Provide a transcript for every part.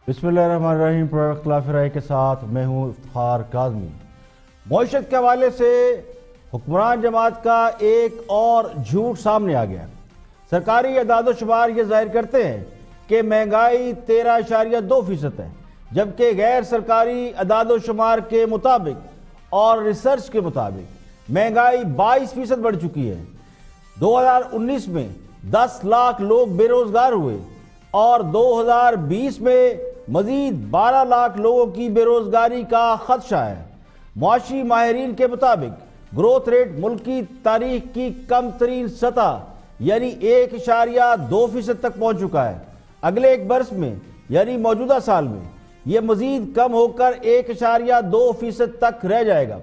بسم اللہ الرحمن الرحیم۔ پروڈکٹ خلاف رائے کے ساتھ میں ہوں افتخار کاظمی۔ معیشت کے حوالے سے حکمران جماعت کا ایک اور جھوٹ سامنے آ گیا۔ سرکاری اعداد و شمار یہ ظاہر کرتے ہیں کہ مہنگائی 13.2% ہے، جبکہ غیر سرکاری اعداد و شمار کے مطابق اور ریسرچ کے مطابق مہنگائی 22% بڑھ چکی ہے۔ 2019 میں 10 لاکھ لوگ بے روزگار ہوئے اور 2020 میں مزید 12 لاکھ لوگوں کی بے روزگاری کا خدشہ ہے۔ معاشی ماہرین کے مطابق گروتھ ریٹ ملک کی تاریخ کی کم ترین سطح یعنی 1.2% تک پہنچ چکا ہے۔ اگلے ایک برس میں یعنی موجودہ سال میں یہ مزید کم ہو کر 1.2% تک رہ جائے گا۔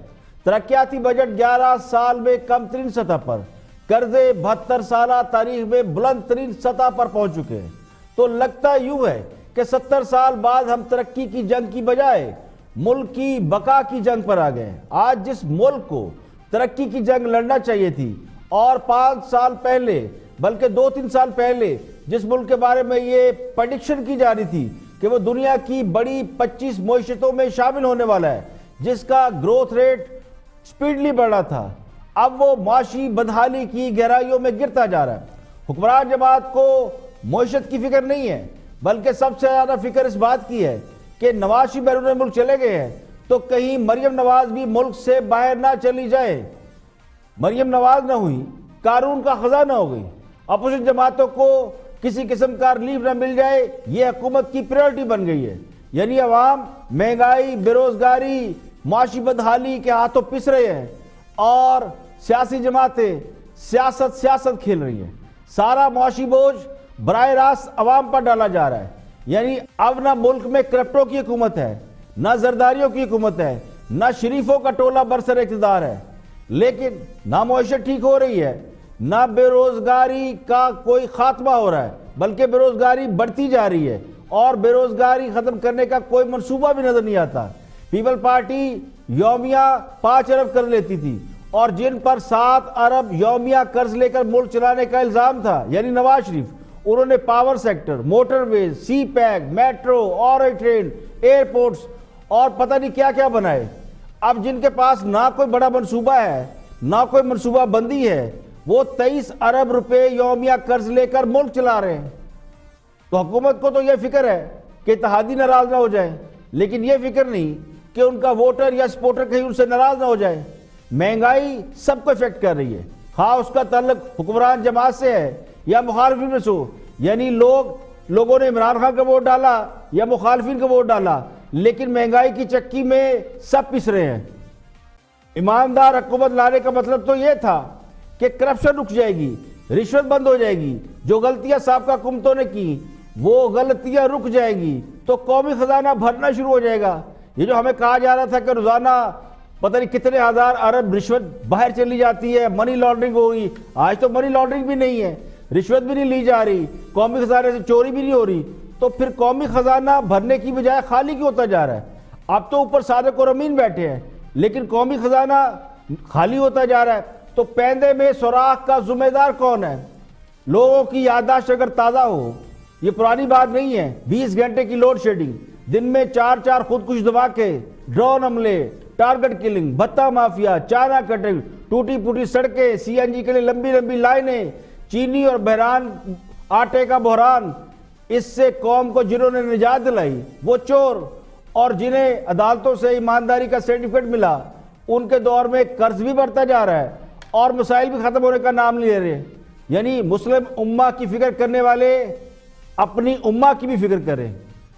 ترقیاتی بجٹ 11 سال میں کم ترین سطح پر، قرضے 72 سالہ تاریخ میں بلند ترین سطح پر پہنچ چکے ہیں۔ تو لگتا یوں ہے کہ 70 سال بعد ہم ترقی کی جنگ کی بجائے ملک کی بقا کی جنگ پر آ گئے ہیں۔ آج جس ملک کو ترقی کی جنگ لڑنا چاہیے تھی اور 5 سال پہلے بلکہ 2-3 سال پہلے جس ملک کے بارے میں یہ پریڈکشن کی جا رہی تھی کہ وہ دنیا کی بڑی 25 معیشتوں میں شامل ہونے والا ہے، جس کا گروتھ ریٹ سپیڈلی بڑھ رہا تھا، اب وہ معاشی بدحالی کی گہرائیوں میں گرتا جا رہا ہے۔ حکمران جماعت کو معیشت کی فکر نہیں ہے، بلکہ سب سے زیادہ فکر اس بات کی ہے کہ نواز شریف بیرون ملک چلے گئے ہیں تو کہیں مریم نواز بھی ملک سے باہر نہ چلی جائے۔ مریم نواز نہ ہوئی، قارون کا خزانہ ہو گئی، اپوزیشن جماعتوں کو کسی قسم کا ریلیف نہ مل جائے، یہ حکومت کی پریورٹی بن گئی ہے۔ یعنی عوام مہنگائی، بے روزگاری، معاشی بدحالی کے ہاتھوں پس رہے ہیں اور سیاسی جماعتیں سیاست کھیل رہی ہیں۔ سارا معاشی بوجھ براہ راست عوام پر ڈالا جا رہا ہے۔ یعنی اب نہ ملک میں کرپٹوں کی حکومت ہے، نہ زرداریوں کی حکومت ہے، نہ شریفوں کا ٹولہ برسر اقتدار ہے، لیکن نہ معیشت ٹھیک ہو رہی ہے، نہ بے روزگاری کا کوئی خاتمہ ہو رہا ہے، بلکہ بے روزگاری بڑھتی جا رہی ہے اور بے روزگاری ختم کرنے کا کوئی منصوبہ بھی نظر نہیں آتا۔ پیپل پارٹی یومیہ 5 ارب قرض لیتی تھی اور جن پر 7 ارب یومیہ قرض لے کر ملک چلانے کا الزام تھا یعنی نواز شریف، انہوں نے پاور سیکٹر، موٹر ویز، سی پیک، میٹرو اور ٹرین، ایئرپورٹس اور پتہ نہیں کیا کیا بنائے۔ اب جن کے پاس نہ کوئی بڑا منصوبہ ہے، نہ کوئی منصوبہ بندی ہے، وہ 23 ارب روپے یومیہ قرض لے کر ملک چلا رہے ہیں۔ تو حکومت کو تو یہ فکر ہے کہ اتحادی ناراض نہ ہو جائے، لیکن یہ فکر نہیں کہ ان کا ووٹر یا سپورٹر کہیں ان سے ناراض نہ ہو جائے۔ مہنگائی سب کو افیکٹ کر رہی ہے، خواہ اس کا تعلق حکمران جماعت سے ہے یا مخالفین میں سے ہو۔ یعنی لوگوں نے عمران خان کا ووٹ ڈالا یا مخالفین کا ووٹ ڈالا، لیکن مہنگائی کی چکی میں سب پس رہے ہیں۔ ایماندار حکومت لانے کا مطلب تو یہ تھا کہ کرپشن رک جائے گی، رشوت بند ہو جائے گی، جو غلطیاں سابقہ حکومتوں نے کی وہ غلطیاں رک جائے گی تو قومی خزانہ بھرنا شروع ہو جائے گا۔ یہ جو ہمیں کہا جا رہا تھا کہ روزانہ پتہ نہیں کتنے ہزار ارب رشوت باہر چلی جاتی ہے، منی لانڈرنگ ہوگی، آج تو منی لانڈرنگ بھی نہیں ہے، رشوت بھی نہیں لی جا رہی، قومی خزانے سے چوری بھی نہیں ہو رہی، تو پھر قومی خزانہ بھرنے کی بجائے خالی کیوں ہوتا جا رہا ہے؟ اب تو اوپر صادق اور امین بیٹھے ہیں لیکن قومی خزانہ خالی ہوتا جا رہا ہے۔ تو پیندے میں سوراخ کا ذمہ دار کون ہے؟ لوگوں کی یادداشت اگر تازہ ہو، یہ پرانی بات نہیں ہے، 20 گھنٹے کی لوڈ شیڈنگ، دن میں 4 خودکش دھماکے، ڈرون حملے، ٹارگٹ کلنگ، بھتہ مافیا، چائنا کٹنگ، ٹوٹی پوٹی سڑکیں، سی این جی کے لیے لمبی لمبی لائنیں، چینی اور بحران آٹے کا بحران، اس سے قوم کو جنہوں نے نجات دلائی وہ چور، اور جنہیں عدالتوں سے ایمانداری کا سرٹیفکیٹ ملا ان کے دور میں قرض بھی بڑھتا جا رہا ہے اور مسائل بھی ختم ہونے کا نام نہیں لے رہے۔ یعنی مسلم امہ کی فکر کرنے والے اپنی امہ کی بھی فکر کریں،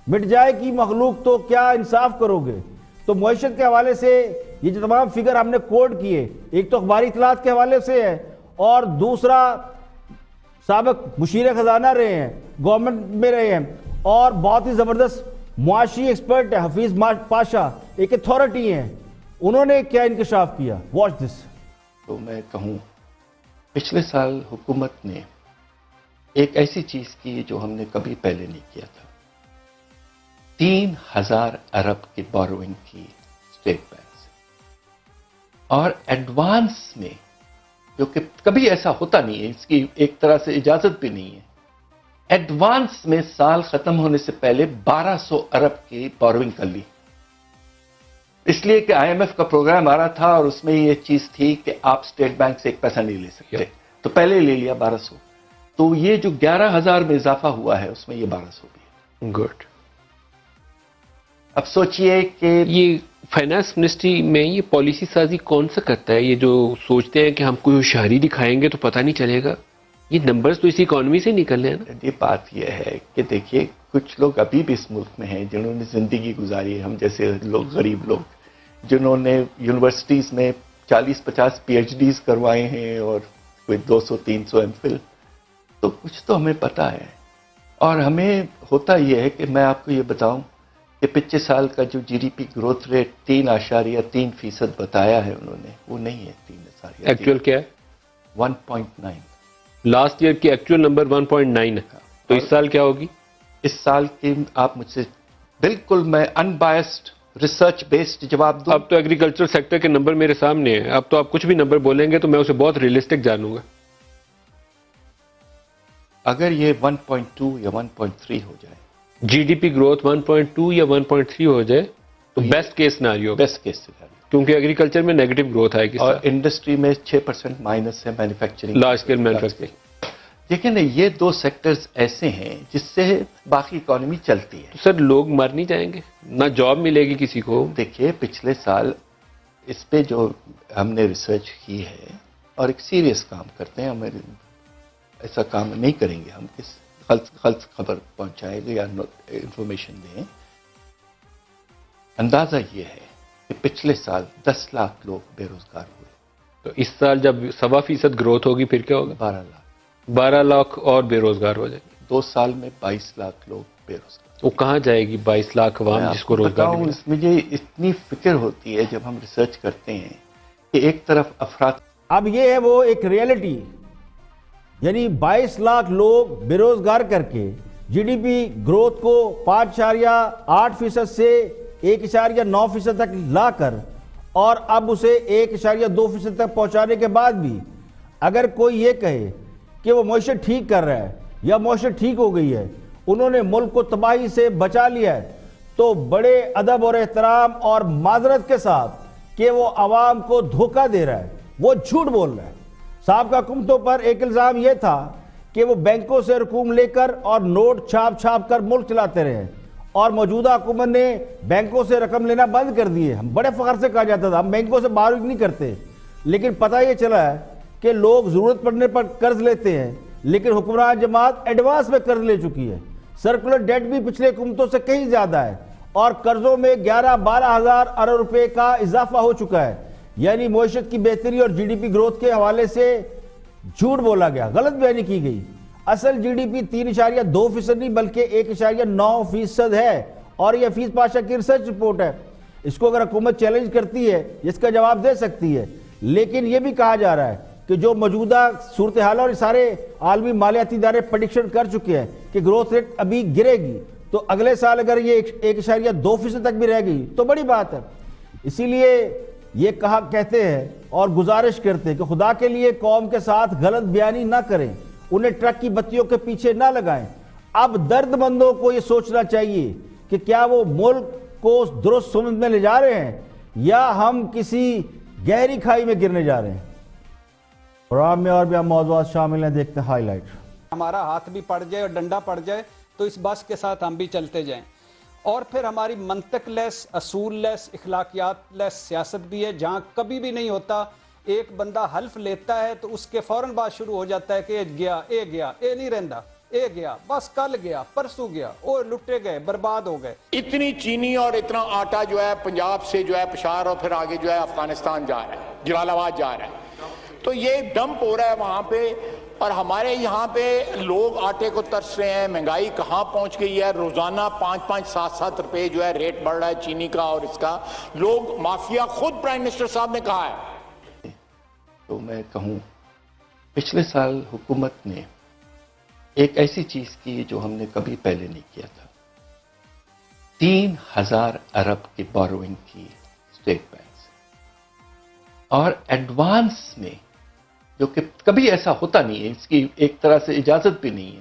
مٹ جائے گی مخلوق تو کیا انصاف کرو گے؟ تو معیشت کے حوالے سے یہ جو تمام فگر ہم نے کوڈ کیے، ایک تو اخباری اطلاعات کے حوالے سے ہے اور دوسرا سابق مشیر خزانہ رہے ہیں، گورنمنٹ میں رہے ہیں اور بہت ہی زبردست معاشی ایکسپرٹ ہے حفیظ پاشا، ایک اتھارٹی ہیں، انہوں نے کیا انکشاف کیا، واچ دس۔ تو میں کہوں پچھلے سال حکومت نے ایک ایسی چیز کی جو ہم نے کبھی پہلے نہیں کیا تھا، 3000 ارب کی بوروئنگ کی اسٹیٹ بینک سے، اور ایڈوانس میں، جو کہ کبھی ایسا ہوتا نہیں ہے، اس کی ایک طرح سے اجازت بھی نہیں ہے، ایڈوانس میں سال ختم ہونے سے پہلے 1200 ارب کی بوروئنگ کر لی، اس لیے کہ آئی ایم ایف کا پروگرام آ رہا تھا اور اس میں یہ چیز تھی کہ آپ اسٹیٹ بینک سے ایک پیسہ نہیں لے سکتے، تو پہلے لے لیا 1200، تو یہ جو 11,000 میں اضافہ ہوا ہے اس میں یہ 1200 بھی ہے۔ گڈ۔ اب سوچئے کہ یہ فائنانس منسٹری میں یہ پالیسی سازی کون سا کرتا ہے؟ یہ جو سوچتے ہیں کہ ہم کوئی ہوشیاری دکھائیں گے تو پتہ نہیں چلے گا، یہ نمبرز تو اسی اکانومی سے نکل رہے ہیں نا۔ یہ بات یہ ہے کہ دیکھیے کچھ لوگ ابھی بھی اس ملک میں ہیں جنہوں نے زندگی گزاری ہے، ہم جیسے لوگ غریب لوگ جنہوں نے یونیورسٹیز میں 40-50 پی ایچ ڈیز کروائے ہیں اور کوئی 200-300 ایم فل، تو کچھ تو ہمیں پتہ ہے۔ اور ہمیں ہوتا یہ ہے کہ میں آپ کو یہ بتاؤں کہ 25 سال کا جو G D P growth rate 3.3% بتایا ہے انہوں نے، وہ نہیں ہے 3.3، ایکچوئل کیا ہے؟ 1.9۔ لاسٹ ایئر کی ایکچوئل نمبر 1.9 ہے، تو اس سال کیا ہوگی؟ اس سال کی آپ مجھ سے بالکل میں ان بائسڈ ریسرچ بیسڈ جواب دوں۔ اب تو ایگریکلچر سیکٹر کے نمبر میرے سامنے ہیں، اب تو آپ کچھ بھی نمبر بولیں گے تو میں اسے بہت ریئلسٹک جانوں گا۔ اگر یہ 1.2 یا 1.3 ہو جائے، جی ڈی پی گروتھ 1.2 یا 1.3 ہو جائے تو best case scenario, best case scenario, کیونکہ ایگریکلچر میں نیگیٹو گروتھ آئے گی اور انڈسٹری میں 6% مائنس ہے، مینوفیکچرنگ لارج اسکیل مینوفیکچرنگ۔ دیکھیں نا، یہ دو سیکٹرز ایسے ہیں جس سے باقی اکانومی چلتی ہے۔ تو سر لوگ مر نہیں جائیں گے؟ نہ جاب ملے گی کسی کو؟ دیکھیے پچھلے سال اس پہ جو ہم نے ریسرچ کی ہے اور ایک سیریس کام کرتے ہیں، ہمیں ایسا کام نہیں کریں گے ہم کس غلط خبر پہنچائیں گے یا انفارمیشن دیں۔ اندازہ یہ ہے کہ پچھلے سال 10 لاکھ لوگ بے روزگار ہوئے، تو اس سال جب 1.25% گروتھ ہوگی پھر کیا ہوگا؟ 12 لاکھ، 12 لاکھ اور بے روزگار ہو جائیں گے۔ 2 سال میں 22 لاکھ لوگ بے روزگار۔ وہ کہاں جائے گی 22 لاکھ عوام میں جس آپ کو روزگار بتاؤں، نہیں اس میں یہ اتنی فکر ہوتی ہے جب ہم ریسرچ کرتے ہیں کہ ایک طرف افراد، اب یہ ہے وہ ایک ریئلٹی، یعنی 22 لاکھ لوگ بے روزگار کر کے جی ڈی پی گروتھ کو 5.8% سے 1.9% تک لا کر اور اب اسے 1.2% تک پہنچانے کے بعد بھی اگر کوئی یہ کہے کہ وہ معیشت ٹھیک کر رہا ہے یا معیشت ٹھیک ہو گئی ہے، انہوں نے ملک کو تباہی سے بچا لیا ہے، تو بڑے ادب اور احترام اور معذرت کے ساتھ کہ وہ عوام کو دھوکہ دے رہا ہے، وہ جھوٹ بول رہا ہے۔ سابقہ حکومتوں پر ایک الزام یہ تھا کہ وہ بینکوں سے رقوم لے کر اور نوٹ چھاپ کر ملک چلاتے رہے، اور موجودہ حکومت نے بینکوں سے رقم لینا بند کر دیے۔ ہم بڑے فخر سے کہا جاتا تھا ہم بینکوں سے بارگنگ نہیں کرتے، لیکن پتہ یہ چلا ہے کہ لوگ ضرورت پڑنے پر قرض لیتے ہیں، لیکن حکمران جماعت ایڈوانس میں قرض لے چکی ہے۔ سرکولر ڈیٹ بھی پچھلے حکومتوں سے کہیں زیادہ ہے، اور قرضوں میں 11-12 ہزار ارب روپے کا اضافہ ہو چکا ہے۔ یعنی معیشت کی بہتری اور جی ڈی پی گروتھ کے حوالے سے جھوٹ بولا گیا، غلط بیانی کی گئی۔ اصل جی ڈی پی 3.2% نہیں بلکہ 1.9% ہے، اور یہ حفیظ پاشا کی ریسرچ رپورٹ ہے۔ اس کو اگر حکومت چیلنج کرتی ہے اس کا جواب دے سکتی ہے، لیکن یہ بھی کہا جا رہا ہے کہ جو موجودہ صورتحال اور سارے عالمی مالیاتی ادارے پریڈکشن کر چکے ہیں کہ گروتھ ریٹ ابھی گرے گی، تو اگلے سال اگر یہ 1.2% تک بھی رہ گئی تو بڑی بات ہے۔ اسی لیے یہ کہتے ہیں اور گزارش کرتے ہیں کہ خدا کے لیے قوم کے ساتھ غلط بیانی نہ کریں، انہیں ٹرک کی بتیوں کے پیچھے نہ لگائیں۔ اب درد مندوں کو یہ سوچنا چاہیے کہ کیا وہ ملک کو درست سمت میں لے جا رہے ہیں یا ہم کسی گہری کھائی میں گرنے جا رہے ہیں۔ پروگرام میں اور بھی ہم موضوعات شامل ہیں، دیکھتے ہیں ہائی لائٹ۔ ہمارا ہاتھ بھی پڑ جائے اور ڈنڈا پڑ جائے تو اس بس کے ساتھ ہم بھی چلتے جائیں، اور پھر ہماری منطق لیس، اصول لیس، اخلاقیات لیس سیاست بھی ہے، جہاں کبھی بھی نہیں ہوتا ایک بندہ حلف لیتا ہے تو اس کے فوراً بعد شروع ہو جاتا ہے کہ اے نہیں رہندا، اے گیا، بس کل گیا، پرسوں گیا، اور لٹے گئے، برباد ہو گئے۔ اتنی چینی اور اتنا آٹا جو ہے پنجاب سے جو ہے پشاور اور پھر آگے جو ہے افغانستان جا رہا ہے، جلال آباد جا رہا ہے، تو یہ ڈمپ ہو رہا ہے وہاں پہ، اور ہمارے یہاں پہ لوگ آٹے کو ترس رہے ہیں۔ مہنگائی کہاں پہنچ گئی ہے، روزانہ 5-5 7-7 روپے جو ہے ریٹ بڑھ رہا ہے چینی کا اور اس کا۔ لوگ مافیا، خود پرائم منسٹر صاحب نے کہا ہے۔ تو میں کہوں پچھلے سال حکومت نے ایک ایسی چیز کی جو ہم نے کبھی پہلے نہیں کیا تھا، 3,000 ارب کی بوروئنگ کی اسٹیٹ بینک سے، اور ایڈوانس میں، جو کہ کبھی ایسا ہوتا نہیں ہے، اس کی ایک طرح سے اجازت بھی نہیں ہے،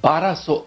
1200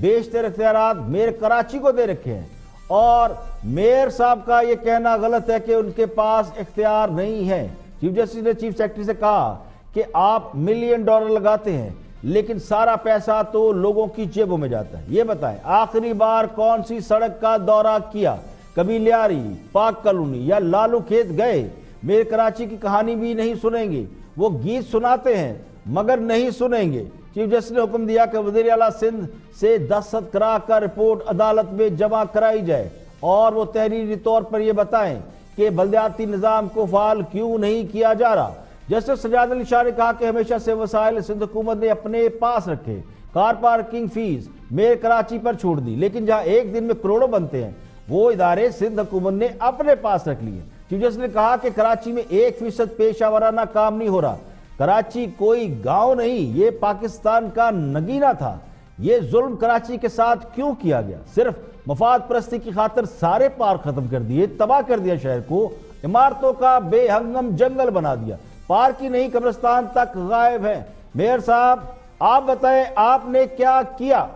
بیشتر اختیارات میئر کراچی کو دے رکھے ہیں، اور میئر صاحب کا یہ کہنا غلط ہے کہ ان کے پاس اختیار نہیں ہے۔ چیف جسٹس نے چیف سیکرٹری سے کہا کہ آپ $1 ملین لگاتے ہیں لیکن سارا پیسہ تو لوگوں کی جیبوں میں جاتا ہے۔ یہ بتائیں آخری بار کون سی سڑک کا دورہ کیا؟ کبھی لیاری، پاک کالونی یا لالو کھیت گئے؟ میئر کراچی کی کہانی بھی نہیں سنیں گے، وہ گیت سناتے ہیں مگر نہیں سنیں گے۔ چیف جسٹس نے حکم دیا کہ وزیر اعلیٰ سندھ سے دستخط کرا کر رپورٹ عدالت میں جمع کرائی جائے اور وہ تحریری طور پر یہ بتائیں کہ بلدیاتی نظام کو فعال کیوں نہیں کیا جا رہا۔ جسٹس سجاد علی شاہ نے کہا کہ ہمیشہ سے وسائل سندھ حکومت نے اپنے پاس رکھے، car parking fee mayor Karachi پر چھوڑ دی، لیکن جہاں ایک دن میں کروڑوں بنتے ہیں وہ ادارے سندھ حکومت نے اپنے پاس رکھ لیے۔ چیف جسٹس نے کہا کہ کراچی میں 1% پیشہ ورانہ کام نہیں ہو رہا، کراچی کوئی گاؤں نہیں، یہ پاکستان کا نگینہ تھا۔ یہ ظلم کراچی کے ساتھ کیوں کیا گیا؟ صرف مفاد پرستی کی خاطر سارے پارک ختم کر دیے، تباہ کر دیا شہر کو، عمارتوں کا بے ہنگم جنگل بنا دیا، پارک ہی نہیں قبرستان تک غائب ہے۔ میئر صاحب آپ بتائیں آپ نے کیا کیا؟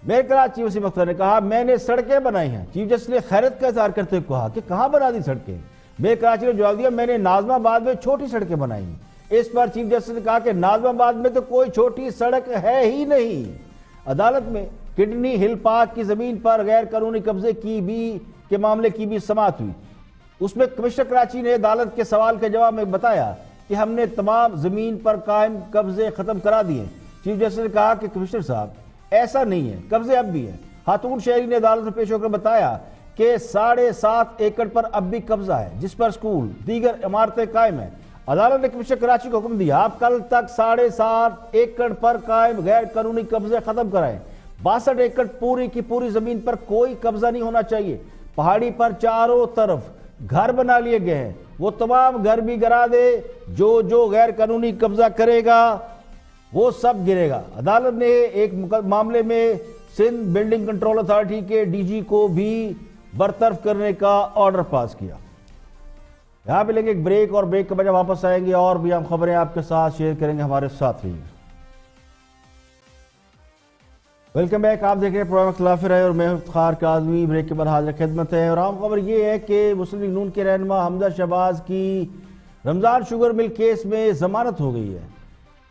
میئر کراچی وسیم اختر نے کہا میں نے سڑکیں بنائی ہیں۔ چیف جسٹس نے خیرت کا اظہار کرتے ہوئے کہا کہ کہاں بنا دی سڑکیں؟ میئر کراچی نے جواب دیا میں نے ناظم آباد میں چھوٹی سڑکیں بنائی ہیں۔ اس پر چیف جسٹس نے کہا کہ ناظم آباد میں تو کوئی چھوٹی سڑک ہے ہی نہیں۔ عدالت میں کڈنی ہل پارک کی زمین پر غیر قانونی قبضے کے معاملے کی بھی سماعت ہوئی۔ اس میں کمشنر کراچی نے عدالت کے سوال کے جواب میں بتایا کہ ہم نے تمام زمین پر قائم قبضے ختم کرا دیے۔ چیف جسٹس نے کہا کہ کمشنر صاحب ایسا نہیں ہے، قبضے اب بھی ہیں۔ خاتون شہری نے عدالت میں پیش ہو کر بتایا کہ 7.5 ایکڑ پر اب بھی قبضہ ہے جس پر سکول دیگر عمارتیں قائم ہیں۔ عدالت نے کمشنر کراچی کو حکم دیا آپ کل تک 7.5 ایکڑ پر قائم غیر قانونی قبضے ختم کرائیں۔ 62 ایکڑ پوری کی پوری زمین پر کوئی قبضہ نہیں ہونا چاہیے۔ پہاڑی پر چاروں طرف گھر بنا لیے گئے ہیں، وہ تمام گھر بھی گرا دے، جو غیر قانونی قبضہ کرے گا وہ سب گرے گا۔ عدالت نے ایک معاملے میں سندھ بلڈنگ کنٹرول اتھارٹی کے ڈی جی کو بھی برطرف کرنے کا آرڈر پاس کیا۔ یہاں پہ لیں گے ایک بریک، اور بریک کے بعد واپس آئیں گے اور بھی ہم خبریں آپ کے ساتھ شیئر کریں گے، ہمارے ساتھ رہیے۔ ویلکم بیک، آپ دیکھ رہے ہیں پروگرام اختلاف رائے اور میں افتخار کاظمی۔ بریک کے بعد حاضر خدمت ہے، اور عام خبر یہ ہے کہ مسلم لیگ نون کے رہنما حمزہ شہباز کی رمضان شوگر مل کیس میں ضمانت ہو گئی ہے۔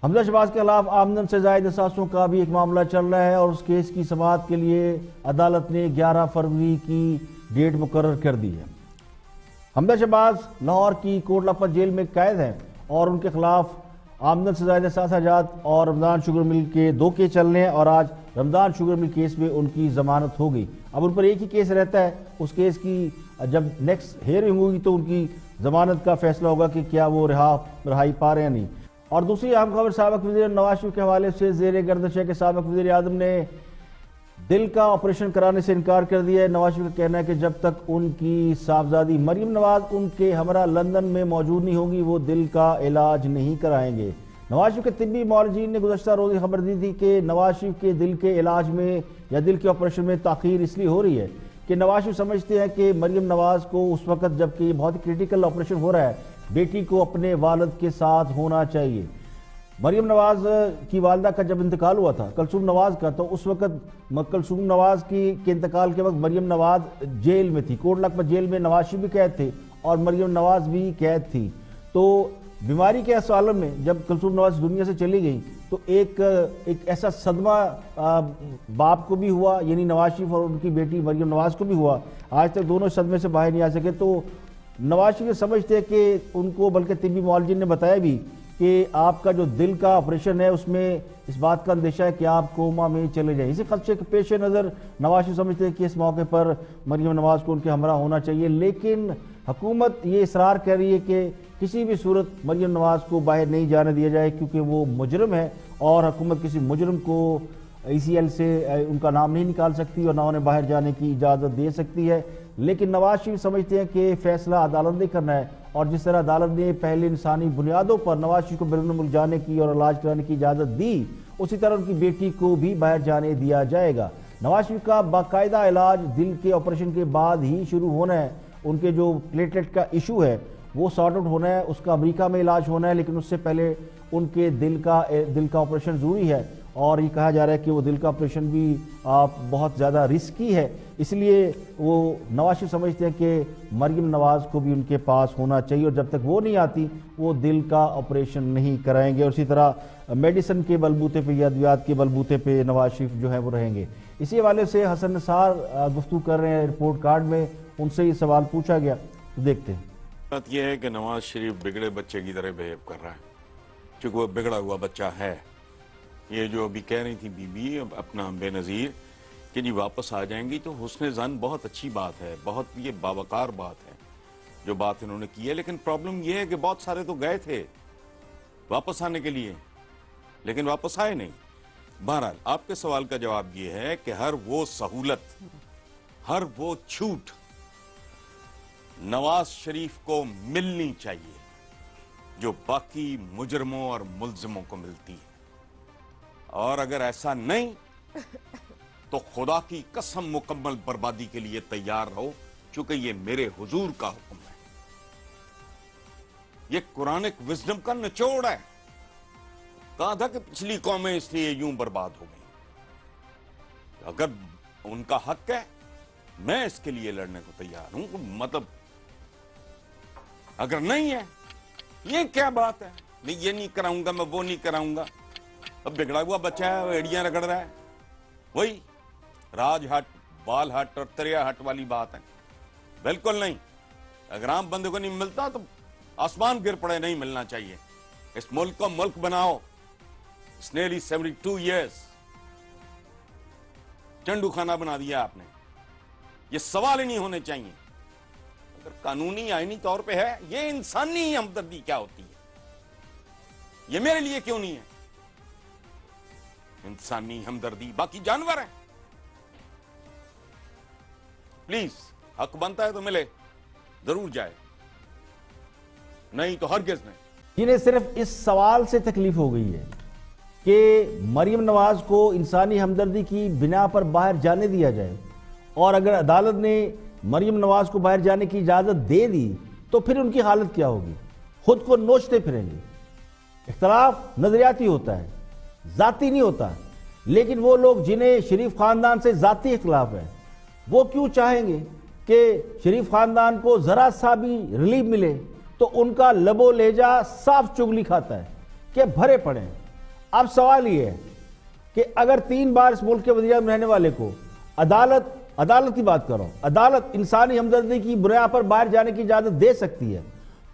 حمزہ شہباز کے خلاف آمدن سے زائد اثاثوں کا بھی ایک معاملہ چل رہا ہے، اور اس کیس کی سماعت کے لیے عدالت نے 11 فروری کی ڈیٹ مقرر کر دی ہے۔ حمزہ شہباز لاہور کی کوٹ لکھپت جیل میں قید ہیں، اور ان کے خلاف آمدن سے زائد اثاثہ جات اور رمضان شوگر مل کے 2 کیس چل رہے ہیں، اور آج رمضان شوگر مل کیس میں ان کی ضمانت ہو گئی۔ اب ان پر ایک ہی کیس رہتا ہے، اس کیس کی جب نیکسٹ ہیئرنگ ہوگی تو ان کی ضمانت کا فیصلہ ہوگا کہ کیا وہ رہائی پا رہے ہیں یا نہیں۔ اور دوسری اہم خبر سابق وزیر نواز شریف کے حوالے سے زیر گردش ہے کہ سابق وزیر اعظم نے دل کا آپریشن کرانے سے انکار کر دیا ہے۔ نواز شریف کا کہنا ہے کہ جب تک ان کی صاحبزادی مریم نواز ان کے ہمراہ لندن میں موجود نہیں ہوگی وہ دل کا علاج نہیں کرائیں گے۔ نواز شریف کے طبی معالجین نے گزشتہ روز خبر دی تھی کہ نواز شریف کے دل کے علاج میں یا دل کے آپریشن میں تاخیر اس لیے ہو رہی ہے کہ نواز شریف سمجھتے ہیں کہ مریم نواز کو اس وقت جبکہ یہ بہت کریٹیکل آپریشن ہو رہا ہے بیٹی کو اپنے والد کے ساتھ ہونا چاہیے۔ مریم نواز کی والدہ کا جب انتقال ہوا تھا کلثوم نواز کا، تو اس وقت کلثوم نواز کے انتقال کے وقت مریم نواز جیل میں تھی، کوٹ لکھپت جیل میں نواز شریف بھی قید تھے اور مریم نواز بھی قید تھی۔ تو بیماری کے اس عالم میں جب کلثوم نواز دنیا سے چلی گئی تو ایک ایسا صدمہ باپ کو بھی ہوا، یعنی نواز شریف اور ان کی بیٹی مریم نواز کو بھی ہوا۔ آج تک دونوں صدمے سے باہر نہیں آ سکے، تو نواز شریف سمجھتے کہ ان کو، بلکہ طبی معالجین نے بتایا بھی کہ آپ کا جو دل کا آپریشن ہے اس میں اس بات کا اندیشہ ہے کہ آپ کوما میں چلے جائیں۔ اسی خدشے کے پیش نظر نواز شریف سمجھتے ہیں کہ اس موقع پر مریم نواز کو ان کے ہمراہ ہونا چاہیے، لیکن حکومت یہ اصرار کر رہی ہے کہ کسی بھی صورت مریم نواز کو باہر نہیں جانے دیا جائے کیونکہ وہ مجرم ہے، اور حکومت کسی مجرم کو ECL سے ان کا نام نہیں نکال سکتی اور نہ انہیں باہر جانے کی اجازت دے سکتی ہے۔ لیکن نواز شریف سمجھتے ہیں کہ فیصلہ عدالت نے کرنا ہے، اور جس طرح عدالت نے پہلے انسانی بنیادوں پر نواز شریف کو بیرون ملک جانے کی اور علاج کرانے کی اجازت دی، اسی طرح ان کی بیٹی کو بھی باہر جانے دیا جائے گا۔ نواز شریف کا باقاعدہ علاج دل کے آپریشن کے بعد ہی شروع ہونا ہے۔ ان کے جو پلیٹلیٹ کا ایشو ہے وہ سارٹ آؤٹ ہونا ہے، اس کا امریکہ میں علاج ہونا ہے، لیکن اس سے پہلے ان کے دل کا آپریشن ضروری ہے، اور یہ کہا جا رہا ہے کہ وہ دل کا آپریشن بھی بہت زیادہ رسکی ہے، اس لیے وہ نواز شریف سمجھتے ہیں کہ مریم نواز کو بھی ان کے پاس ہونا چاہیے، اور جب تک وہ نہیں آتی وہ دل کا آپریشن نہیں کرائیں گے، اور اسی طرح میڈیسن کے بلبوتے پہ یا ادویات کے بلبوتے پہ نواز شریف جو ہے وہ رہیں گے۔ اسی حوالے سے حسن نثار گفتگو کر رہے ہیں رپورٹ کارڈ میں، ان سے یہ سوال پوچھا گیا، تو دیکھتے ہیں۔ بات یہ ہے کہ نواز شریف بگڑے بچے کی طرح بہیو کر رہا ہے، چونکہ وہ بگڑا ہوا بچہ ہے۔ یہ جو ابھی کہہ رہی تھی بی بی اپنا بے نظیر کہ جی واپس آ جائیں گی، تو حسن ظن بہت اچھی بات ہے، بہت یہ باوقار بات ہے جو بات انہوں نے کی ہے، لیکن پرابلم یہ ہے کہ بہت سارے تو گئے تھے واپس آنے کے لیے لیکن واپس آئے نہیں۔ بہرحال آپ کے سوال کا جواب یہ ہے کہ ہر وہ سہولت، ہر وہ چھوٹ نواز شریف کو ملنی چاہیے جو باقی مجرموں اور ملزموں کو ملتی ہے، اور اگر ایسا نہیں تو خدا کی قسم مکمل بربادی کے لیے تیار رہو، چونکہ یہ میرے حضور کا حکم ہے، یہ قرآنک وزڈم کا نچوڑ ہے۔ کہا تھا کہ پچھلی قومیں اس لیے یوں برباد ہو گئی، اگر ان کا حق ہے میں اس کے لیے لڑنے کو تیار ہوں، مطلب اگر نہیں ہے یہ کیا بات ہے، میں یہ نہیں کراؤں گا، میں وہ نہیں کراؤں گا۔ اب بگڑا ہوا بچہ ہے، وہ ایڑیاں رگڑ رہا ہے، وہی راج ہٹ، بال ہٹ اور تریا ہٹ والی بات ہے۔ بالکل نہیں، اگر عام بندے کو نہیں ملتا تو آسمان گر پڑے، نہیں ملنا چاہیے۔ اس ملک کو ملک بناؤ۔ It's nearly 72 years چنڈو خانہ بنا دیا آپ نے، یہ سوال ہی نہیں ہونے چاہیے۔ اگر قانونی آئینی طور پہ ہے، یہ انسانی ہمدردی کیا ہوتی ہے؟ یہ میرے لیے کیوں نہیں ہے انسانی ہمدردی؟ باقی جانور ہیں۔ پلیز حق بنتا ہے تو ملے، ضرور جائے، نہیں تو ہرگز نہیں۔ انہیں صرف اس سوال سے تکلیف ہو گئی ہے کہ مریم نواز کو انسانی ہمدردی کی بنا پر باہر جانے دیا جائے، اور اگر عدالت نے مریم نواز کو باہر جانے کی اجازت دے دی تو پھر ان کی حالت کیا ہوگی؟ خود کو نوچتے پھریں گے۔ اختلاف نظریاتی ہوتا ہے، ذاتی نہیں ہوتا، لیکن وہ لوگ جنہیں شریف خاندان سے ذاتی اختلاف ہے وہ کیوں چاہیں گے کہ شریف خاندان کو ذرا سا بھی ریلیف ملے؟ تو ان کا لب و لہجہ صاف چگلی کھاتا ہے کہ بھرے پڑے ہیں۔ اب سوال یہ ہے کہ اگر 3 بار اس ملک کے وزیر اعظم رہنے والے کو عدالت کی بات کرو، عدالت انسانی ہمدردی کی بنیاد پر باہر جانے کی اجازت دے سکتی ہے،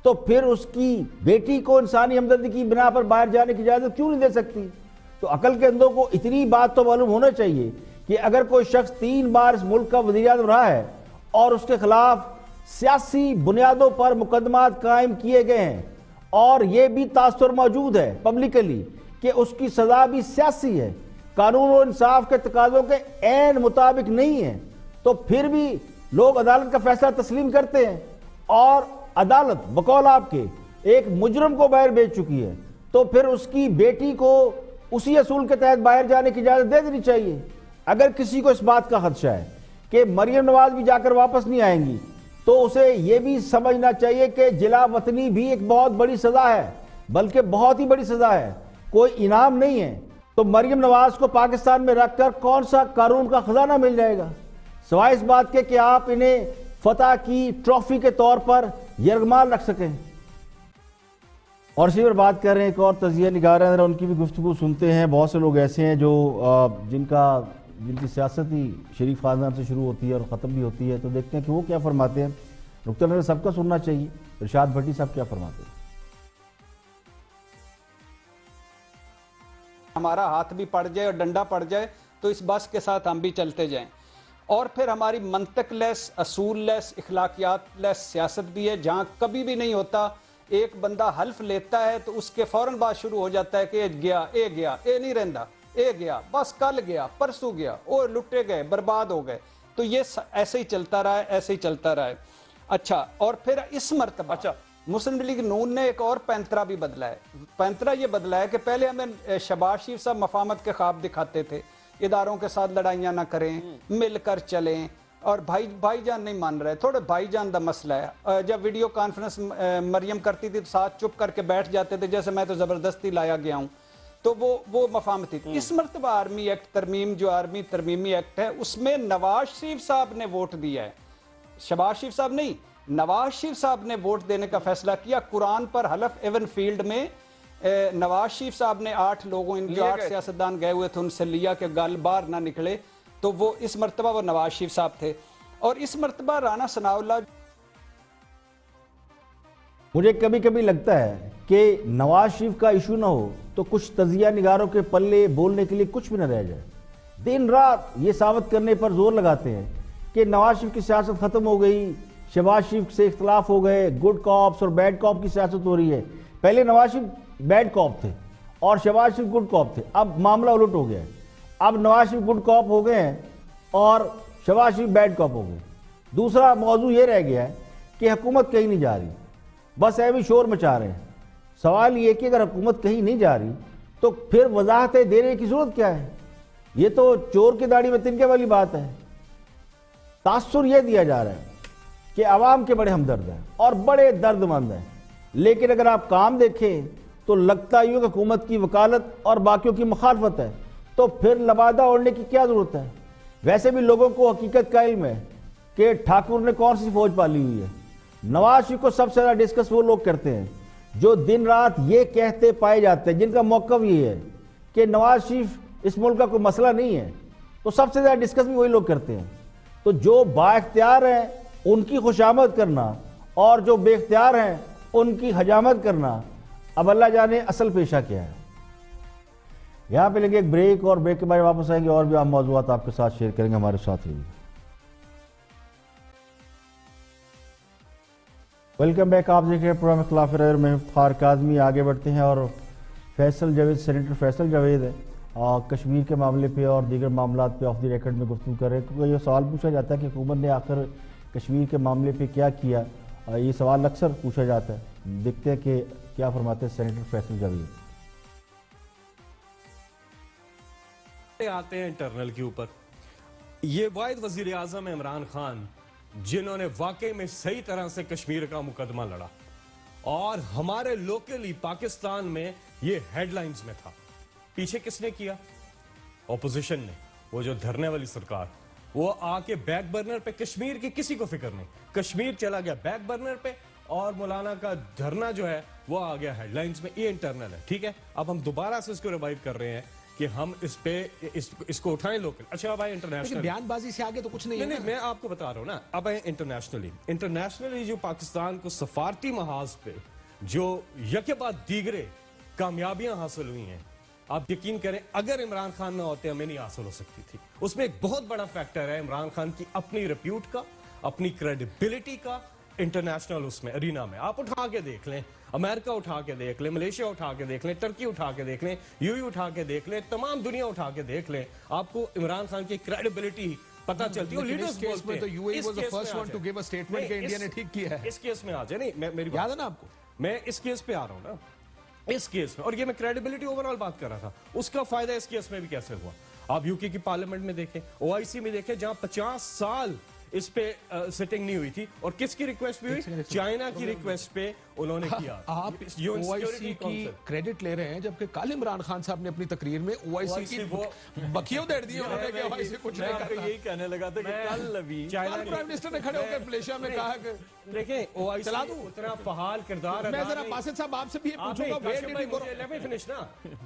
تو پھر اس کی بیٹی کو انسانی ہمدردی کی بنا پر باہر جانے کی اجازت کیوں نہیں دے سکتی؟ تو عقل کے اندوں کو اتنی بات تو معلوم ہونا چاہیے کہ اگر کوئی شخص 3 بار اس ملک کا وزیر اعظم رہا ہے اور اس کے خلاف سیاسی بنیادوں پر مقدمات قائم کیے گئے ہیں، اور یہ بھی تاثر موجود ہے پبلکلی کہ اس کی سزا بھی سیاسی ہے، قانون و انصاف کے تقاضوں کے عین مطابق نہیں ہے، تو پھر بھی لوگ عدالت کا فیصلہ تسلیم کرتے ہیں، اور عدالت بقول آپ کے ایک مجرم کو باہر بھیج چکی ہے، تو پھر اس کی بیٹی کو اسی اصول کے تحت باہر جانے کی اجازت دے دینی چاہیے۔ اگر کسی کو اس بات کا خدشہ ہے کہ مریم نواز بھی جا کر واپس نہیں آئیں گی، تو اسے یہ بھی سمجھنا چاہیے کہ جلا وطنی بھی ایک بہت بڑی سزا ہے، بلکہ بہت ہی بڑی سزا ہے، کوئی انعام نہیں ہے۔ تو مریم نواز کو پاکستان میں رکھ کر کون سا قانون کا خزانہ مل جائے گا، سوائے اس بات کے کہ آپ انہیں فتح کی ٹرافی کے طور پر یرغمال رکھ سکیں۔ اور اسی پر بات کر رہے ہیں ایک اور تجزیہ نگار ہیں، ان کی بھی گفتگو سنتے ہیں۔ بہت سے لوگ ایسے ہیں جو جن کی سیاست ہی شریف خاندان سے شروع ہوتی ہے اور ختم بھی ہوتی ہے، تو دیکھتے ہیں کہ وہ کیا فرماتے ہیں۔ نقطہ نظر سب کا سننا چاہیے۔ ارشاد بھٹی صاحب کیا فرماتے ہیں؟ ہمارا ہاتھ بھی پڑ جائے اور ڈنڈا پڑ جائے تو اس بس کے ساتھ ہم بھی چلتے جائیں، اور پھر ہماری منطق لیس، اصول لیس، اخلاقیات لیس سیاست بھی ہے، جہاں کبھی بھی نہیں ہوتا ایک بندہ حلف لیتا ہے تو اس کے فوراً بعد شروع ہو جاتا ہے کہ اے نہیں رہندا، اے گیا، بس کل گیا، پرسوں گیا، اور لٹے گئے، برباد ہو گئے۔ تو یہ ایسے ہی چلتا رہا ہے، ایسے ہی چلتا رہا ہے۔ اچھا، اور پھر اس مرتبہ مسلم لیگ نون نے ایک اور پینترا بھی بدلا ہے۔ پینترا یہ بدلا ہے کہ پہلے ہمیں شہباز شریف صاحب مفاہمت کے خواب دکھاتے تھے، اداروں کے ساتھ لڑائیاں نہ کریں، مل کر چلیں، اور بھائی جان نہیں مان رہے، تھوڑے بھائی جان دا مسئلہ ہے۔ جب ویڈیو کانفرنس مریم کرتی تھی تو ساتھ چپ کر کے بیٹھ جاتے تھے جیسے میں تو زبردستی لایا گیا ہوں۔ تو وہ مفاہمتی تھی. اس مرتبہ آرمی ایکٹ ترمیم جو آرمی ترمیمی ایکٹ ہے اس میں نواز شریف صاحب نے ووٹ دیا ہے, شہباز شریف صاحب نہیں, نواز شریف صاحب نے ووٹ دینے کا فیصلہ کیا. قرآن پر حلف ایون فیلڈ میں نواز شریف صاحب نے 8 لوگوں ان جو 8 سیاستدان گئے ہوئے تھے ان سے لیا کہ گال بار نہ نکلے, تو وہ اس مرتبہ وہ نواز شریف صاحب تھے. اور اس مرتبہ رانا ثناء اللہ, مجھے کبھی کبھی لگتا ہے کہ نواز شریف کا ایشو نہ ہو تو کچھ تجزیہ نگاروں کے پلے بولنے کے لیے کچھ بھی نہ رہ جائے. دن رات یہ ثابت کرنے پر زور لگاتے ہیں کہ نواز شریف کی سیاست ختم ہو گئی, شہباز شریف سے اختلاف ہو گئے, گڈ کاپس اور بیڈ کاپ کی سیاست ہو رہی ہے. پہلے نواز شریف بیڈ کاپ تھے اور شہباز شریف گڈ کاپ تھے, اب معاملہ الٹ ہو گیا ہے. اب نواز شریف گڈ کاپ ہو گئے ہیں اور شہباز شریف بیڈ کاپ ہو گئے. دوسرا موضوع یہ رہ گیا ہے کہ حکومت کہیں نہیں جا رہی, بس ایویں شور مچا رہے ہیں. سوال یہ کہ اگر حکومت کہیں نہیں جا رہی تو پھر وضاحتیں دینے کی ضرورت کیا ہے؟ یہ تو چور کی داڑھی میں تنکے والی بات ہے. تاثر یہ دیا جا رہا ہے کہ عوام کے بڑے ہمدرد ہیں اور بڑے درد مند ہیں, لیکن اگر آپ کام دیکھیں تو لگتا ہی کہ حکومت کی وکالت اور باقیوں کی مخالفت ہے, تو پھر لبادہ اوڑھنے کی کیا ضرورت ہے؟ ویسے بھی لوگوں کو حقیقت کا علم ہے کہ ٹھاکر نے کون سی فوج پالی ہوئی ہے. نواز شریف کو سب سے زیادہ ڈسکس وہ لوگ کرتے ہیں جو دن رات یہ کہتے پائے جاتے ہیں, جن کا موقف یہ ہے کہ نواز شریف اس ملک کا کوئی مسئلہ نہیں ہے, تو سب سے زیادہ ڈسکس بھی وہی لوگ کرتے ہیں. تو جو با اختیار ہیں ان کی خوشامد کرنا اور جو بے اختیار ہیں ان کی حجامت کرنا, اب اللہ جانے اصل پیشہ کیا ہے. یہاں پہ لیں گے ایک بریک, اور بریک کے بعد واپس آئیں گے اور بھی اہم موضوعات آپ کے ساتھ شیئر کریں گے. ہمارے ساتھ رہیے. Welcome back. آپ دیکھ رہے ہیں پروگرام اختلاف رائے اور میں افتخار کاظمی. آگے بڑھتے ہیں اور فیصل جاوید, سینیٹر فیصل جاوید ہے, کشمیر کے معاملے پہ اور دیگر معاملات پہ آف دی ریکارڈ میں گفتگو کر رہے ہیں, کیونکہ یہ سوال پوچھا جاتا ہے کہ حکومت نے آخر کشمیر کے معاملے پہ کیا کیا. یہ سوال اکثر پوچھا جاتا ہے. دیکھتے ہیں کہ کیا فرماتے ہیں سینیٹر فیصل جاوید. آتے ہیں انٹرنل کے اوپر. یہ واحد وزیر اعظم عمران خان جنہوں نے واقعی میں صحیح طرح سے کشمیر کا مقدمہ لڑا, اور ہمارے لوکلی پاکستان میں یہ ہیڈ لائنز میں تھا. پیچھے کس نے کیا؟ اپوزیشن نے. وہ جو دھرنے والی سرکار, وہ آ کے بیک برنر پہ, کشمیر کی کسی کو فکر نہیں, کشمیر چلا گیا بیک برنر پہ, اور مولانا کا دھرنا جو ہے وہ آ گیا ہیڈ لائنز میں. یہ انٹرنل ہے, ٹھیک ہے. اب ہم دوبارہ سے اس کو ریوائیو کر رہے ہیں کہ ہم اس پہ اس کو اٹھائیں لوکل. اچھا بھائی انٹرنیشنل بیان بازی سے آگے تو کچھ نہیں ہے. نہیں, میں آپ کو بتا رہا ہوں نا. اب انٹرنیشنلی جو پاکستان کو سفارتی محاذ پہ جو یکے بعد دیگرے کامیابیاں حاصل ہوئی ہیں, آپ یقین کریں اگر عمران خان نہ ہوتے ہمیں نہیں حاصل ہو سکتی تھی. اس میں ایک بہت بڑا فیکٹر ہے عمران خان کی اپنی ریپیوٹ کا, اپنی کریڈیبلٹی کا انٹرنیشنل اس میں ارینا میں. آپ اٹھا کے دیکھ لیں, امریکہ اٹھا کے دیکھ لیں, ملیشیا اٹھا کے دیکھ لیں, ترکی اٹھا کے دیکھ لیں, یو اٹھا کے دیکھ لیں, تمام دنیا اٹھا کے دیکھ لیں, آپ کو عمران خان کی کریڈیبلٹی پتہ چلتی ہے. لیڈرز بولتے ہیں. تو U A was the first one to give a statement کہ انڈیا نے ٹھیک کیا ہے. اس کیس میں آ جائے. نہیں, میری یاد ہے نا آپ کو, میں اس کیس پہ آ رہا ہوں نا, اس کیس میں. اور یہ میں کریڈیبلٹی اوورال بات کر رہا تھا, اس کا فائدہ اس کیس میں بھی کیسے ہوا. آپ یو کے کی پارلیمنٹ میں دیکھیں, او آئی سی میں دیکھیں, جہاں 50 سال اس پہ سیٹنگ نہیں ہوئی تھی, اور کس کی ریکویسٹ پہ ہوئی؟ چائنا کی ریکویسٹ پہ انہوں نے کیا. آپ او آئی سی کی کریڈٹ لے رہے ہیں, جبکہ کل عمران خان صاحب نے اپنی تقریر میں او آئی سی کی بکیوں دے دی انہوں نے کہ او آئی سی کچھ نہیں کرتا. یہی کہنے لگا تھا کہ کل ابھی چائنا پرائم منسٹر نے کھڑے ہو کے ملیشیا میں کہا کہ دیکھیں او آئی سی اتنا فعال کردار ادا. میں ذرا باسط صاحب آپ سے بھی یہ پوچھوں گا,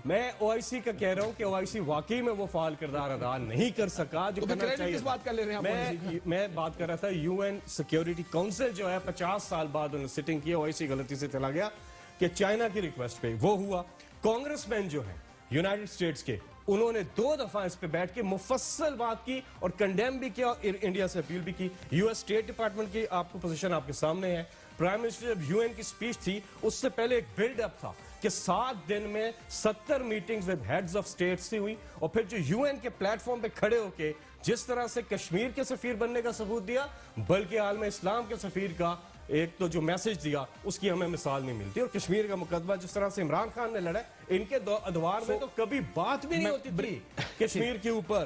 میں او آئی سی کا کہہ رہا ہوں کہ او آئی سی واقعی میں وہ فعال کردار ادا نہیں کر سکا جو کرنا چاہیے. کس بات کر لے رہے ہیں؟ میں بات کر رہا تھا یو این سیکیورٹی کاؤنسل جو ہے 50 سال بعد انہوں نے سٹنگ کی, او آئی سی غلطی سے چلا گیا کہ چائنا کی ریکویسٹ پہ وہ ہوا. کانگریس مین جو ہیں یونائٹڈ اسٹیٹس کے, انہوں نے 2 دفعہ اس پہ بیٹھ کے مفصل بات کی اور کنڈیم بھی کیا, اور انڈیا سے اپیل بھی کی. یو ایس اسٹیٹ ڈپارٹمنٹ کی آپ کو پوزیشن آپ کے سامنے ہے. پرائم منسٹر جب یو این کی سپیچ تھی اس سے پہلے ایک بلڈ اپ تھا کہ 7 دن میں 70 meetings with heads of states سے ہوئی, اور پھر جو یو این کے پلیٹ فارم پہ کھڑے ہو کے جس طرح سے کشمیر کے سفیر بننے کا ثبوت دیا, بلکہ عالم اسلام کے سفیر کا ایک تو جو میسج دیا اس کی ہمیں مثال نہیں ملتی. اور کشمیر کا مقدمہ جس طرح سے عمران خان نے لڑا, ان کے ادوار میں تو کبھی بات بھی نہیں ہوتی تھی کشمیر کے اوپر.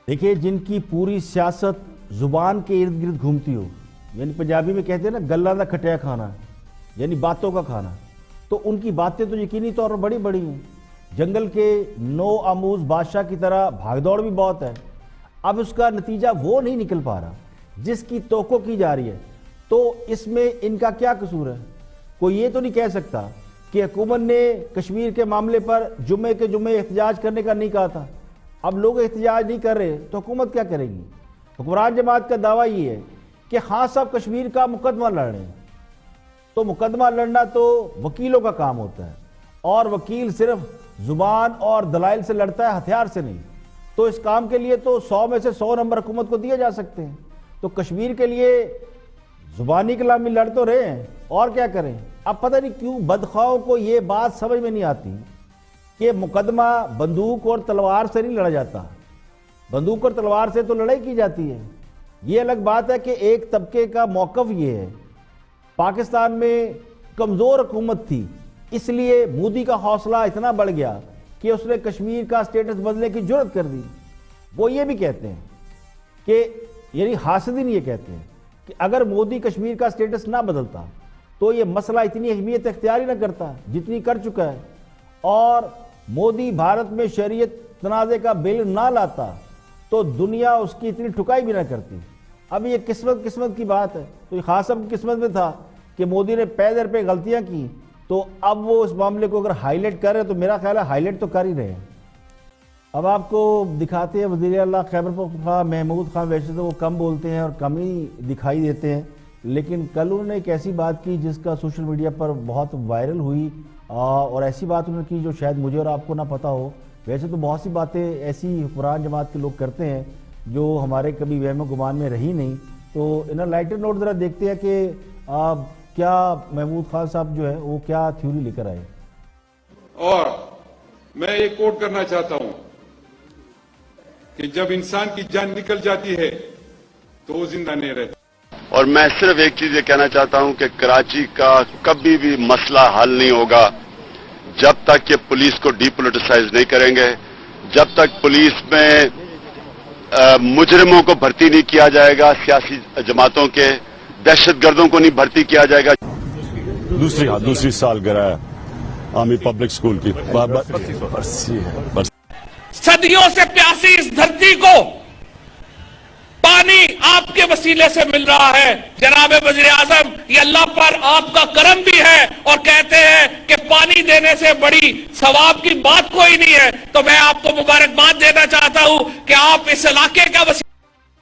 دیکھیے, جن کی پوری سیاست زبان کے ارد گرد گھومتی ہو, یعنی پنجابی میں کہتے ہیں نا گلا دا کھٹیا کھانا, یعنی باتوں کا کھانا, تو ان کی باتیں تو یقینی طور پر بڑی بڑی ہیں. جنگل کے نو آموز بادشاہ کی طرح بھاگ دوڑ بھی بہت ہے. اب اس کا نتیجہ وہ نہیں نکل پا رہا جس کی توقع کی جا رہی ہے. تو اس میں ان کا کیا قصور ہے؟ کوئی یہ تو نہیں کہہ سکتا کہ حکومت نے کشمیر کے معاملے پر جمعے کے جمعے احتجاج کرنے کا نہیں کہا تھا. اب لوگ احتجاج نہیں کر رہے تو حکومت کیا کرے گی؟ حکمران جماعت کا دعویٰ یہ ہے کہ خان صاحب کشمیر کا مقدمہ لڑ رہے ہیں. تو مقدمہ لڑنا تو وکیلوں کا کام ہوتا ہے اور وکیل صرف زبان اور دلائل سے لڑتا ہے, ہتھیار سے نہیں. تو اس کام کے لیے تو 100 میں سے 100 نمبر حکومت کو دیے جا سکتے ہیں. تو کشمیر کے لیے زبانی کلامی لڑ تو رہے ہیں اور کیا کریں. اب پتہ نہیں کیوں بدخواہوں کو یہ بات سمجھ میں نہیں آتی کہ مقدمہ بندوق اور تلوار سے نہیں لڑا جاتا. بندوق اور تلوار سے تو لڑائی کی جاتی ہے. یہ الگ بات ہے کہ ایک طبقے کا موقف یہ ہے. پاکستان میں کمزور حکومت تھی, اس لیے مودی کا حوصلہ اتنا بڑھ گیا کہ اس نے کشمیر کا سٹیٹس بدلنے کی جرت کر دی. وہ یہ بھی کہتے ہیں کہ یعنی حاسدین یہ کہتے ہیں کہ اگر مودی کشمیر کا سٹیٹس نہ بدلتا تو یہ مسئلہ اتنی اہمیت اختیار ہی نہ کرتا جتنی کر چکا ہے, اور مودی بھارت میں شریعت تنازع کا بل نہ لاتا تو دنیا اس کی اتنی ٹھکائی بھی نہ کرتی. اب یہ قسمت کی بات ہے. تو یہ خاص اب کی قسمت میں تھا کہ مودی نے پے در پہ غلطیاں کی, تو اب وہ اس معاملے کو اگر ہائی لائٹ کر رہے تو میرا خیال ہے ہائی لائٹ تو کر ہی رہے ہیں. اب آپ کو دکھاتے ہیں وزیر اعلیٰ خیبر پختونخوا محمود خان. ویسے تو وہ کم بولتے ہیں اور کم ہی دکھائی دیتے ہیں, لیکن کل انہوں نے ایک ایسی بات کی جس کا سوشل میڈیا پر بہت وائرل ہوئی, اور ایسی بات انہوں نے کی جو شاید مجھے اور آپ کو نہ پتا ہو. ویسے تو بہت سی باتیں ایسی حکمران جماعت کے لوگ کرتے ہیں جو ہمارے کبھی وہم و گمان میں رہی نہیں. تو ان لائٹر نوٹ ذرا دیکھتے ہیں کہ کیا محمود خان صاحب جو ہے وہ کیا تھیوری لے کر آئے. اور میں یہ کوٹ کرنا چاہتا ہوں کہ جب انسان کی جان نکل جاتی ہے تو وہ زندہ نہیں رہتا. اور میں صرف ایک چیز یہ کہنا چاہتا ہوں کہ کراچی کا کبھی بھی مسئلہ حل نہیں ہوگا جب تک کہ پولیس کو ڈی پولیٹیسائز نہیں کریں گے, جب تک پولیس میں مجرموں کو بھرتی نہیں کیا جائے گا, سیاسی جماعتوں کے دہشت گردوں کو نہیں بھرتی کیا جائے گا. دوسری سالگرہ ہے عامی پبلک اسکول کی. صدیوں سے پیاسی اس دھرتی کو پانی آپ کے وسیلے سے مل رہا ہے. جناب وزیر اعظم, یہ اللہ پر آپ کا کرم بھی ہے, اور کہتے ہیں کہ پانی دینے سے بڑی ثواب کی بات کوئی نہیں ہے. تو میں آپ کو مبارکباد دینا چاہتا ہوں کہ آپ اس علاقے کا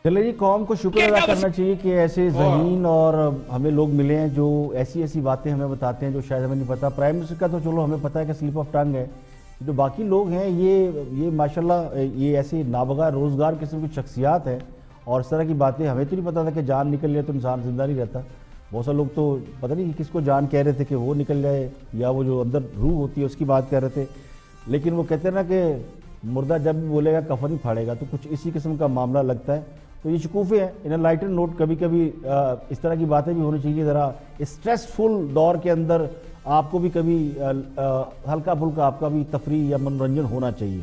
چلے جی, قوم کو شکر ادا کرنا چاہیے کہ ایسے ذہین اور ہمیں لوگ ملے ہیں جو ایسی باتیں ہمیں بتاتے ہیں جو شاید ہمیں نہیں پتا. پرائم منسٹر کا تو چلو ہمیں پتا ہے کہ سلپ آف ٹنگ ہے, جو باقی لوگ ہیں یہ ماشاءاللہ یہ ایسے نابغہ روزگار قسم کی شخصیات ہیں, اور اس طرح کی باتیں ہمیں تو نہیں پتا تھا کہ جان نکل جائے تو انسان زندہ نہیں رہتا. بہت سے لوگ تو پتہ نہیں کس کو جان کہہ رہے تھے کہ وہ نکل جائے, یا وہ جو اندر روح ہوتی ہے اس کی بات کہہ رہے تھے. لیکن وہ کہتے ہیں نا کہ مردہ جب بھی بولے گا کفن ہی پھاڑے گا, تو کچھ اسی قسم کا معاملہ لگتا ہے. تو یہ شکوفے ہیں. ان لائٹر نوٹ کبھی کبھی اس طرح کی باتیں بھی ہونی چاہیے. ذرا اسٹریسفل دور کے اندر آپ کو بھی کبھی ہلکا پھلکا آپ کا بھی تفریح یا منورنجن ہونا چاہیے.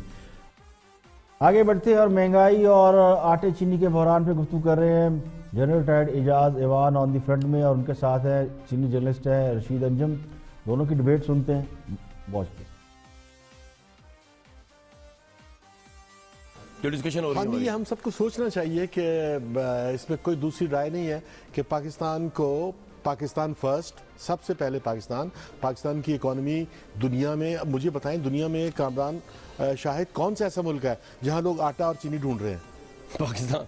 آگے بڑھتے ہیں اور مہنگائی اور آٹے چینی کے بحران پہ گفتگو کر رہے ہیں جنرل ریٹائرڈ اعجاز ایوان آن دی فرنٹ میں, اور ان کے ساتھ ہے چینی جرنلسٹ ہے رشید انجم. دونوں کی ڈیبیٹ سنتے ہیں. Watch please. ہاں جی, ہم سب کو سوچنا چاہیے کہ اس میں کوئی دوسری رائے نہیں ہے کہ پاکستان کو پاکستان فرسٹ, سب سے پہلے پاکستان کی اکانومی دنیا میں, مجھے بتائیں دنیا میں کامران شاہد کون سا ایسا ملک ہے جہاں لوگ آٹا اور چینی ڈھونڈ رہے ہیں؟ پاکستان.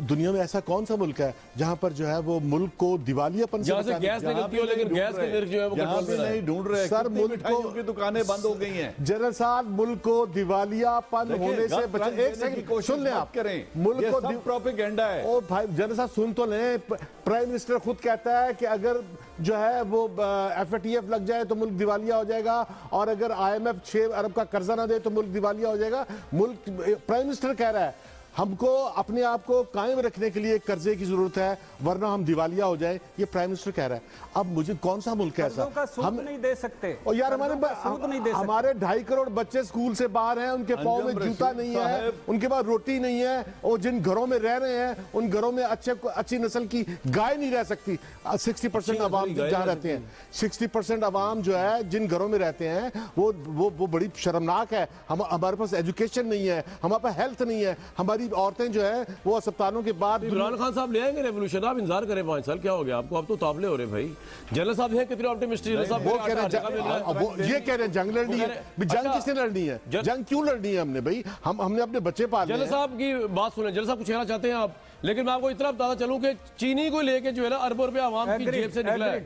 دنیا میں ایسا کون سا ملک ہے جہاں پر جو ہے وہ ملک کو دیوالیہ پن سے گیس نکلتی ہو لیکن گیس کے نرخ جو ہے وہ کنٹرول میں نہیں ڈھونڈ رہے. سر ملک کی دکانیں بند ہو گئی ہیں. جنرل صاحب, ملک کو دیوالیہ پن ہونے سے بچے. ایک سیکنڈ سن لیں آپ, ملک کو پروپیگنڈا ہے. او بھائی جنرل صاحب سن تو لیں. پرائم منسٹر خود کہتا ہے کہ اگر جو ہے وہ FATF لگ جائے تو ملک دیوالیہ ہو جائے گا, اور اگر IMF 6 ارب کا قرضہ نہ دے تو ملک دیوالیہ ہو جائے گا. ملک پرائم منسٹر کہہ رہا ہے. ہم کو اپنے آپ کو قائم رکھنے کے لیے قرضے کی ضرورت ہے ورنہ ہم دیوالیہ ہو جائیں، یہ پرائم منسٹر کہہ رہا ہے۔ اب مجھے کون سا ملک ہے ایسا؟ قرضوں کا سود نہیں دے سکتے، اور یار ہمارے 2.5 کروڑ بچے سکول سے باہر ہیں، ان کے پاؤں میں جوتا نہیں ہے، ان کے پاس روٹی نہیں ہے، اور جن گھروں میں رہ رہے ہیں ان گھروں میں اچھی نسل کی گائے نہیں رہ سکتی۔ 60% عوام جہاں رہتے ہیں، 60% عوام جو ہے جن گھروں میں رہتے ہیں وہ بڑی شرمناک ہے۔ ہمارے پاس ایجوکیشن نہیں ہے، ہمارے پاس ہیلتھ نہیں ہے، ہماری عورتیں جو ہے وہ اسپتالوں کے بعد۔ عمران خان صاحب لے آئیں گے ریولوشن، آپ انتظار کریں 5 سال، کیا ہو گیا آپ کو؟ اب تو تابلے ہو رہے بھائی۔ جنرل صاحب ہیں کتنے آپٹیمسٹ، جنرل صاحب وہ کہہ رہے ہیں یہ کہہ رہے ہیں جنگ لڑنی ہے۔ جنگ کس نے لڑنی ہے؟ جنگ کیوں لڑنی ہے ہم نے بھائی؟ ہم نے اپنے بچے پالنے ہیں۔ جنرل صاحب کی بات سنیں، جنرل صاحب کچھ کہنا چاہتے ہیں آپ؟ لیکن میں آپ کو اتنا بتاتا چلوں کہ چینی کو لے کے جو ہے نا اربوں روپے عوام کی جیب سے نکلا ہے،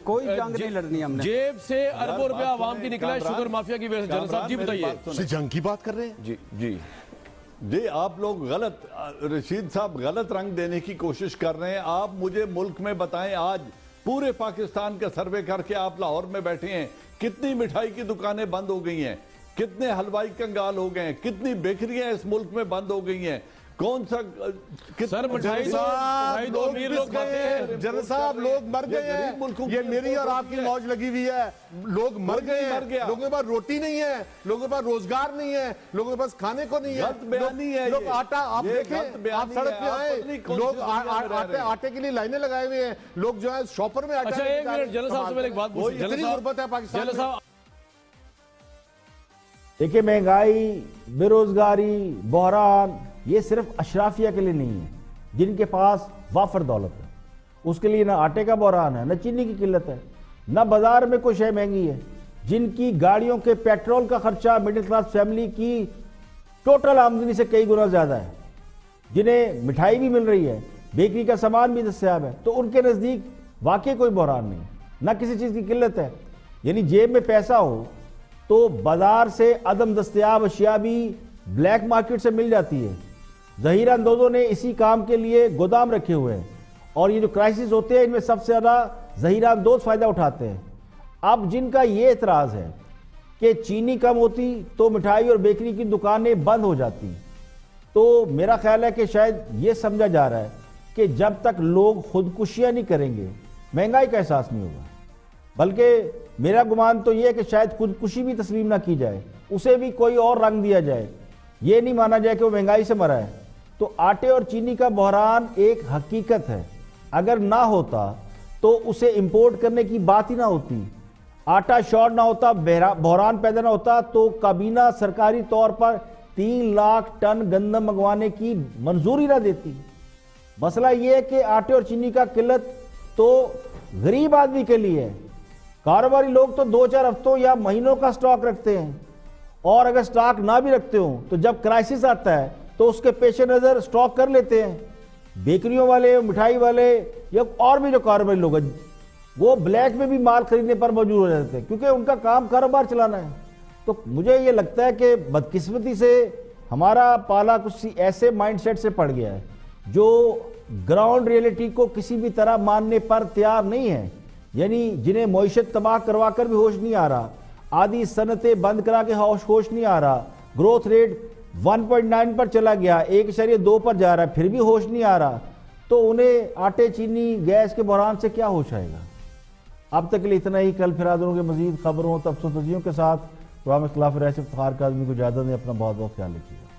کوئی جنگ نہیں لڑنی ہم نے، جیب سے اربوں روپے عوام کی نکلا ہے شوگر مافیا کی وجہ سے۔ جنرل صاحب جی بتائیے، جنگ کی بات کر رہے ہیں؟ جی آپ لوگ غلط، رشید صاحب غلط رنگ دینے کی کوشش کر رہے ہیں۔ آپ مجھے ملک میں بتائیں، آج پورے پاکستان کا سروے کر کے آپ لاہور میں بیٹھے ہیں، کتنی مٹھائی کی دکانیں بند ہو گئی ہیں، کتنے حلوائی کنگال ہو گئے ہیں، کتنی بیکریاں اس ملک میں بند ہو گئی ہیں، کون سا سر مٹھائی دو امیر لوگ کھاتے ہیں۔ جنرل صاحب لوگ مر گئے ہیں، یہ میری اور آپ کی موج لگی ہوئی ہے۔ لوگ مر گئے ہیں، لوگوں کے پاس روٹی نہیں ہے، لوگوں کے پاس روزگار نہیں ہے، لوگوں کے پاس کھانے کو نہیں ہے۔ لوگ آٹا، آپ دیکھیں، آپ سڑک پہ آئے، لوگ آٹے کے لیے لائنیں لگائے ہوئے ہیں، لوگ جو ہے شاپر میں آٹا۔ اچھا ایک منٹ جنرل صاحب سے میں ایک بات پوچھوں، اتنی غربت ہے پاکستان میں۔ دیکھیں مہنگائی، بے روزگاری، بحران یہ صرف اشرافیہ کے لیے نہیں ہے، جن کے پاس وافر دولت ہے اس کے لیے نہ آٹے کا بحران ہے، نہ چینی کی قلت ہے، نہ بازار میں کوئی شے مہنگی ہے۔ جن کی گاڑیوں کے پیٹرول کا خرچہ مڈل کلاس فیملی کی ٹوٹل آمدنی سے کئی گنا زیادہ ہے، جنہیں مٹھائی بھی مل رہی ہے، بیکری کا سامان بھی دستیاب ہے، تو ان کے نزدیک واقعی کوئی بحران نہیں، نہ کسی چیز کی قلت ہے۔ یعنی جیب میں پیسہ ہو تو بازار سے عدم دستیاب اشیاء بھی بلیک مارکیٹ سے مل جاتی ہے۔ ذخیرہ اندوزوں نے اسی کام کے لیے گودام رکھے ہوئے ہیں، اور یہ جو کرائسس ہوتے ہیں ان میں سب سے زیادہ ذخیرہ اندوز فائدہ اٹھاتے ہیں۔ اب جن کا یہ اعتراض ہے کہ چینی کم ہوتی تو مٹھائی اور بیکری کی دکانیں بند ہو جاتی، تو میرا خیال ہے کہ شاید یہ سمجھا جا رہا ہے کہ جب تک لوگ خودکشیاں نہیں کریں گے مہنگائی کا احساس نہیں ہوگا۔ بلکہ میرا گمان تو یہ ہے کہ شاید خودکشی بھی تسلیم نہ کی جائے، اسے بھی کوئی اور رنگ دیا جائے، یہ نہیں مانا جائے کہ وہ مہنگائی سے مرا ہے۔ تو آٹے اور چینی کا بحران ایک حقیقت ہے، اگر نہ ہوتا تو اسے امپورٹ کرنے کی بات ہی نہ ہوتی، آٹا شارٹ نہ ہوتا، بحران پیدا نہ ہوتا، تو کابینہ سرکاری طور پر 3 لاکھ ٹن گندم منگوانے کی منظوری نہ دیتی۔ مسئلہ یہ ہے کہ آٹے اور چینی کا قلت تو غریب آدمی کے لیے ہے، کاروباری لوگ تو 2-4 ہفتوں یا مہینوں کا سٹاک رکھتے ہیں، اور اگر سٹاک نہ بھی رکھتے ہوں تو جب کرائسس آتا ہے تو اس کے پیش نظر سٹاک کر لیتے ہیں۔ بیکریوں والے، مٹھائی والے یا اور بھی جو کاروباری لوگ ہیں وہ بلیک میں بھی مال خریدنے پر مجبور ہو جاتے ہیں، کیونکہ ان کا کام کاروبار چلانا ہے۔ تو مجھے یہ لگتا ہے کہ بدقسمتی سے ہمارا پالا کچھ ایسے مائنڈ سیٹ سے پڑ گیا ہے جو گراؤنڈ ریئلٹی کو کسی بھی طرح ماننے پر تیار نہیں ہے، یعنی جنہیں معیشت تباہ کروا کر بھی ہوش نہیں آ رہا، آدھی صنعتیں بند کرا کے ہوش نہیں آ رہا، گروتھ ریٹ 1.9 پر چلا گیا، 1.2 پر جا رہا ہے، پھر بھی ہوش نہیں آ رہا، تو انہیں آٹے، چینی، گیس کے بحران سے کیا ہوش آئے گا؟ اب تک کے لیے اتنا ہی، کل پھر حاضر ہوں گے مزید خبروں، تبصروں، تجزیوں کے ساتھ۔ پروگرام خلاف رائے سے افتخار کاظمی کو اجازت دیں، اپنا بہت بہت خیال رکھیے گا۔